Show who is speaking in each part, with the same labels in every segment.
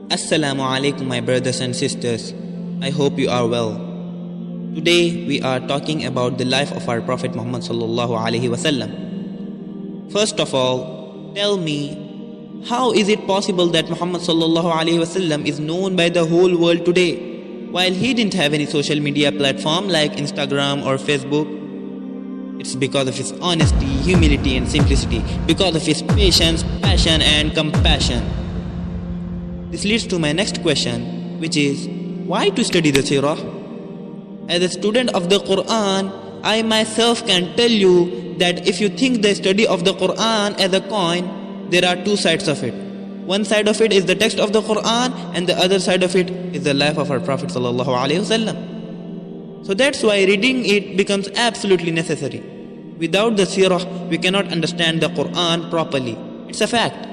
Speaker 1: Assalamu alaikum, my brothers and sisters. I hope you are well. Today we are talking about the life of our Prophet Muhammad sallallahu alaihi wasallam. First of all, tell me, how is it possible that Muhammad sallallahu alaihi wasallam is known by the whole world today, while he didn't have any social media platform like Instagram or Facebook? It's because of his honesty, humility and simplicity, because of his patience, passion and compassion. This leads to my next question, which is, why to study the Seerah? As a student of the Quran, I myself can tell you that if you think the study of the Quran as a coin, there are two sides of it. One side of it is the text of the Quran, and the other side of it is the life of our Prophet sallallahu alaihi wasallam. So that's why reading it becomes absolutely necessary. Without the Seerah, we cannot understand the Quran properly. It's a fact.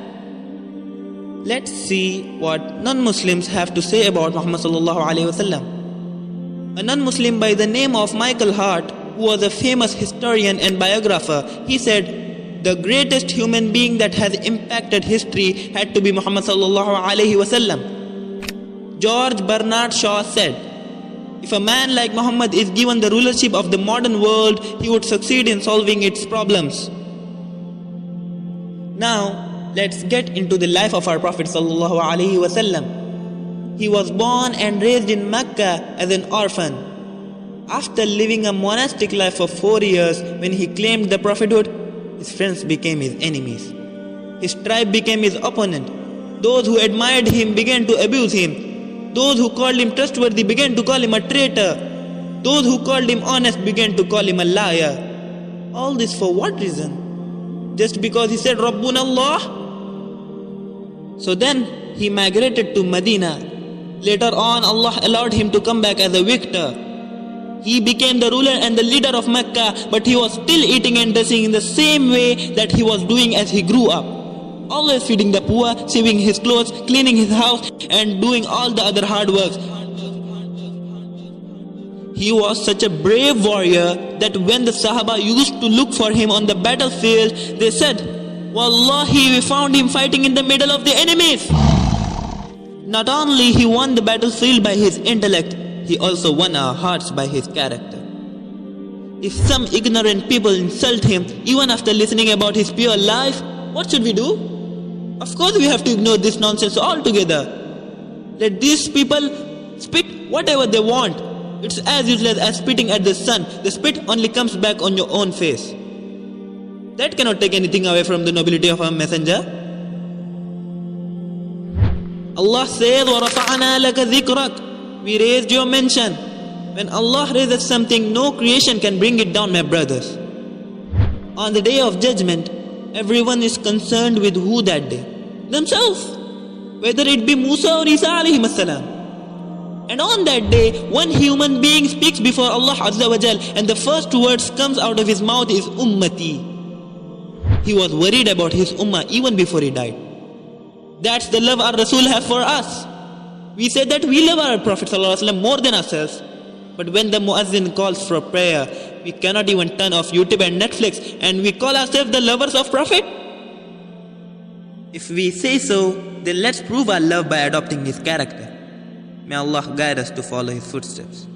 Speaker 1: Let's see what non-Muslims have to say about Muhammad sallallahu alaihi wasallam. A non-Muslim by the name of Michael Hart, who was a famous historian and biographer, he said, the greatest human being that has impacted history had to be Muhammad sallallahu alaihi wasallam. George Bernard Shaw said, if a man like Muhammad is given the rulership of the modern world, he would succeed in solving its problems. Now, let's get into the life of our Prophet sallallahu alaihi wasallam. He was born and raised in Mecca as an orphan. After living a monastic life for 4 years, when he claimed the prophethood, his friends became his enemies. His tribe became his opponent. Those who admired him began to abuse him. Those who called him trustworthy began to call him a traitor. Those who called him honest began to call him a liar. All this for what reason? Just because he said Rabbuna Allah? So then he migrated to Medina. Later on, Allah allowed him to come back as a victor. He became the ruler and the leader of Mecca, but he was still eating and dressing in the same way that he was doing as he grew up. Always feeding the poor, saving his clothes, cleaning his house, and doing all the other hard works. He was such a brave warrior that when the Sahaba used to look for him on the battlefield, they said, Wallahi, we found him fighting in the middle of the enemies. Not only he won the battlefield by his intellect, he also won our hearts by his character. If some ignorant people insult him, even after listening about his pure life, what should we do? Of course we have to ignore this nonsense altogether. Let these people spit whatever they want. It's as useless as spitting at the sun. The spit only comes back on your own face. That cannot take anything away from the nobility of our messenger. Allah says, وَرَفَعَنَا لَكَ ذِكْرَكَ. We raised your mention. When Allah raises something, no creation can bring it down, my brothers. On the day of judgment, everyone is concerned with who that day? Themselves. Whether it be Musa or Isa alayhim as-salam. And on that day, one human being speaks before Allah Azza wa Jal, and the first words comes out of his mouth is Ummati. He was worried about his ummah even before he died. That's the love our Rasul has for us. We say that we love our Prophet ﷺ more than ourselves. But when the Muazzin calls for prayer, we cannot even turn off YouTube and Netflix, and we call ourselves the lovers of Prophet. If we say so, then let's prove our love by adopting his character. May Allah guide us to follow his footsteps.